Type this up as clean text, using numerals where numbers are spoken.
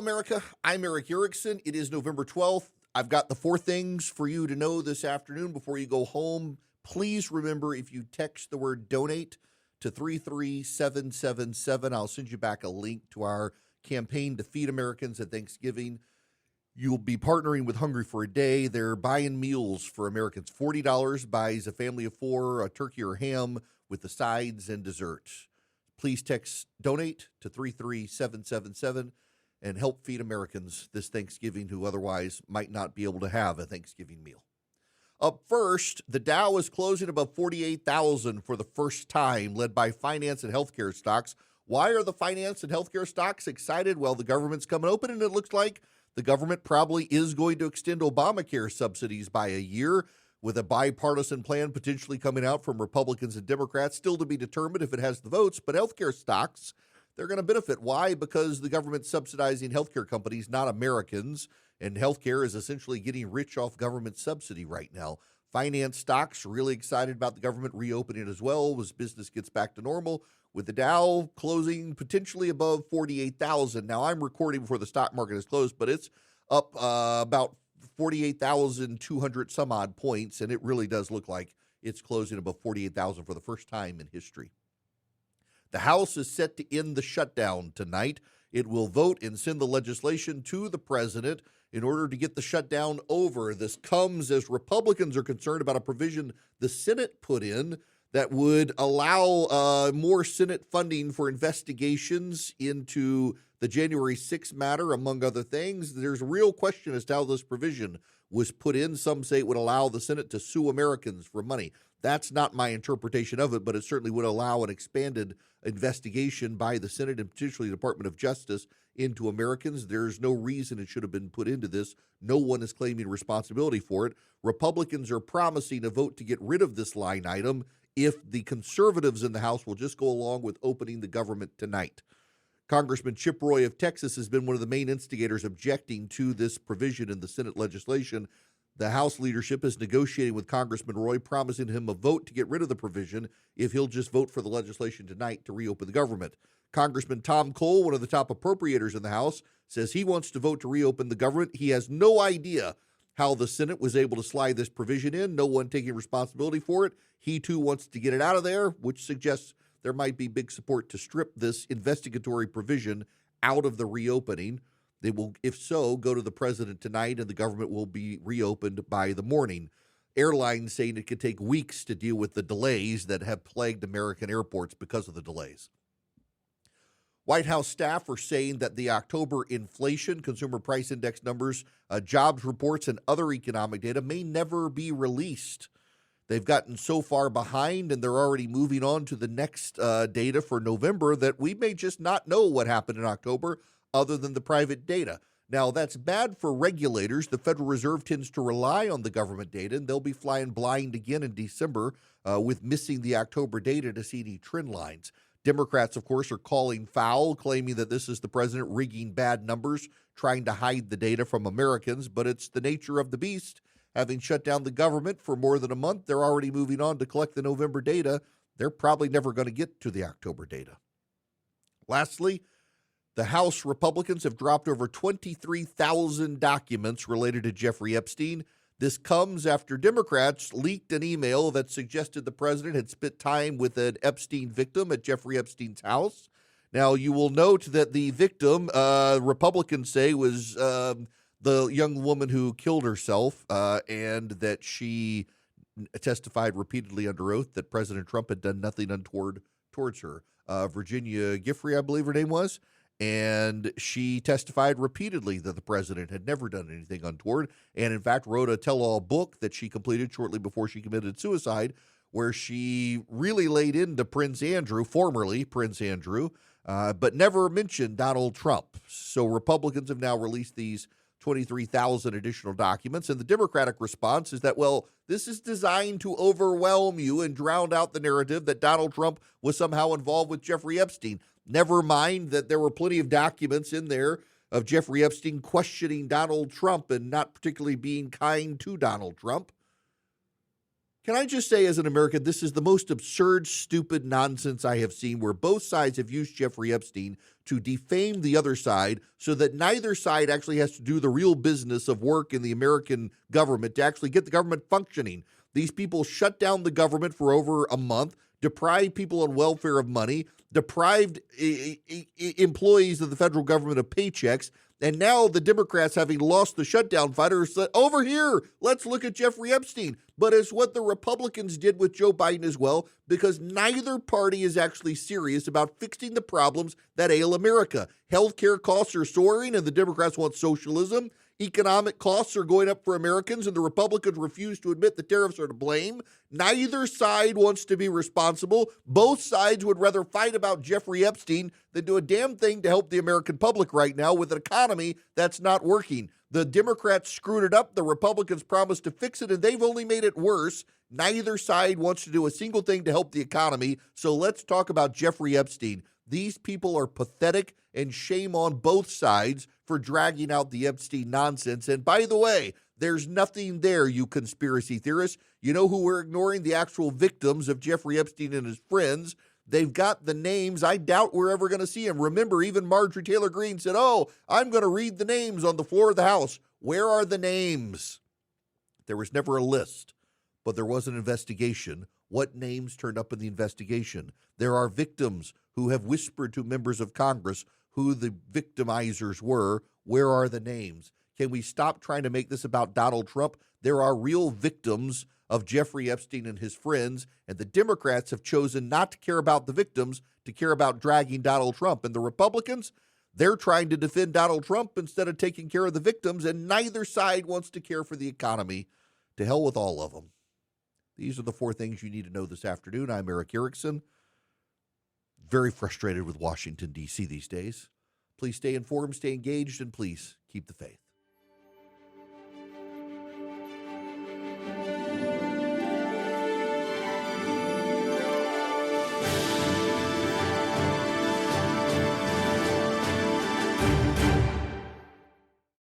America. I'm Erick Erickson. It is November 12th. I've got the four things for you to know this afternoon before you go home. Please remember, if you text the word donate to 33777, I'll send you back a link to our campaign to feed Americans at Thanksgiving. You'll be partnering with Hungry for a Day. They're buying meals for Americans. $40 buys a family of four a turkey or ham with the sides and dessert. Please text donate to 33777 and help feed Americans this Thanksgiving who otherwise might not be able to have a Thanksgiving meal. Up first, the Dow is closing above 48,000 for the first time, led by finance and healthcare stocks. Why are the finance and healthcare stocks excited? Well, the government's coming open, and it looks like the government probably is going to extend Obamacare subsidies by a year, with a bipartisan plan potentially coming out from Republicans and Democrats, still to be determined if it has the votes. But healthcare stocks, they're going to benefit. Why? Because the government's subsidizing healthcare companies, not Americans, and healthcare is essentially getting rich off government subsidy right now. Finance stocks really excited about the government reopening as well as business gets back to normal, with the Dow closing potentially above 48,000. Now, I'm recording before the stock market is closed, but it's up about 48,200 some odd points, and it really does look like it's closing above 48,000 for the first time in history. The House is set to end the shutdown tonight. It will vote and send the legislation to the president in order to get the shutdown over. This comes as Republicans are concerned about a provision the Senate put in that would allow more Senate funding for investigations into the January 6th matter, among other things. There's a real question as to how this provision was put in. Some say it would allow the Senate to sue Americans for money. That's not my interpretation of it, but it certainly would allow an expanded investigation by the Senate and potentially the Department of Justice into Americans. There's no reason it should have been put into this. No one is claiming responsibility for it. Republicans are promising a vote to get rid of this line item if the conservatives in the House will just go along with opening the government tonight. Congressman Chip Roy of Texas has been one of the main instigators objecting to this provision in the Senate legislation. The House leadership is negotiating with Congressman Roy, promising him a vote to get rid of the provision if he'll just vote for the legislation tonight to reopen the government. Congressman Tom Cole, one of the top appropriators in the House, says he wants to vote to reopen the government. He has no idea how the Senate was able to slide this provision in, no one taking responsibility for it. He, too, wants to get it out of there, which suggests there might be big support to strip this investigatory provision out of the reopening. They will, if so, go to the president tonight, and the government will be reopened by the morning. Airlines saying it could take weeks to deal with the delays that have plagued American airports because of the delays. White House staff are saying that the October inflation, consumer price index numbers, jobs reports, and other economic data may never be released. They've gotten so far behind, and they're already moving on to the next data for November, that we may just not know what happened in October other than the private data. Now, that's bad for regulators. The Federal Reserve tends to rely on the government data, and they'll be flying blind again in December with missing the October data to see any trend lines. Democrats, of course, are calling foul, claiming that this is the president rigging bad numbers, trying to hide the data from Americans, but it's the nature of the beast. Having shut down the government for more than a month, they're already moving on to collect the November data. They're probably never going to get to the October data. Lastly, the House Republicans have dropped over 23,000 documents related to Jeffrey Epstein. This comes after Democrats leaked an email that suggested the president had spent time with an Epstein victim at Jeffrey Epstein's house. Now, you will note that the victim, Republicans say, was the young woman who killed herself, and that she testified repeatedly under oath that President Trump had done nothing untoward towards her. Virginia Giffrey, I believe her name was. And she testified repeatedly that the president had never done anything untoward, and in fact wrote a tell-all book that she completed shortly before she committed suicide, where she really laid into Prince Andrew, formerly Prince Andrew, but never mentioned Donald Trump. So Republicans have now released these 23,000 additional documents, and the Democratic response is that, well, this is designed to overwhelm you and drown out the narrative that Donald Trump was somehow involved with Jeffrey Epstein. Never mind that there were plenty of documents in there of Jeffrey Epstein questioning Donald Trump and not particularly being kind to Donald Trump. Can I just say, as an American, this is the most absurd, stupid nonsense I have seen, where both sides have used Jeffrey Epstein to defame the other side so that neither side actually has to do the real business of work in the American government to actually get the government functioning. These people shut down the government for over a month, deprived people on welfare of money, deprived employees of the federal government of paychecks. And now the Democrats, having lost the shutdown fight, are said, over here, let's look at Jeffrey Epstein. But it's what the Republicans did with Joe Biden as well, because neither party is actually serious about fixing the problems that ail America. Healthcare costs are soaring, and the Democrats want socialism. Economic costs are going up for Americans, and the Republicans refuse to admit the tariffs are to blame. Neither side wants to be responsible. Both sides would rather fight about Jeffrey Epstein than do a damn thing to help the American public right now with an economy that's not working. The Democrats screwed it up. The Republicans promised to fix it, and they've only made it worse. Neither side wants to do a single thing to help the economy. So let's talk about Jeffrey Epstein. These people are pathetic, and shame on both sides for dragging out the Epstein nonsense. And by the way, there's nothing there, you conspiracy theorists. You know who we're ignoring? The actual victims of Jeffrey Epstein and his friends. They've got the names. I doubt we're ever going to see them. Remember, even Marjorie Taylor Greene said, I'm going to read the names on the floor of the House. Where are the names? There was never a list, but there was an investigation. What names turned up in the investigation? There are victims who have whispered to members of Congress who the victimizers were. Where are the names? Can we stop trying to make this about Donald Trump? There are real victims of Jeffrey Epstein and his friends, and the Democrats have chosen not to care about the victims, to care about dragging Donald Trump. And the Republicans, they're trying to defend Donald Trump instead of taking care of the victims, and neither side wants to care for the economy. To hell with all of them. These are the 4 things you need to know this afternoon. I'm Erick Erickson. Very frustrated with Washington, D.C. these days. Please stay informed, stay engaged, and please keep the faith.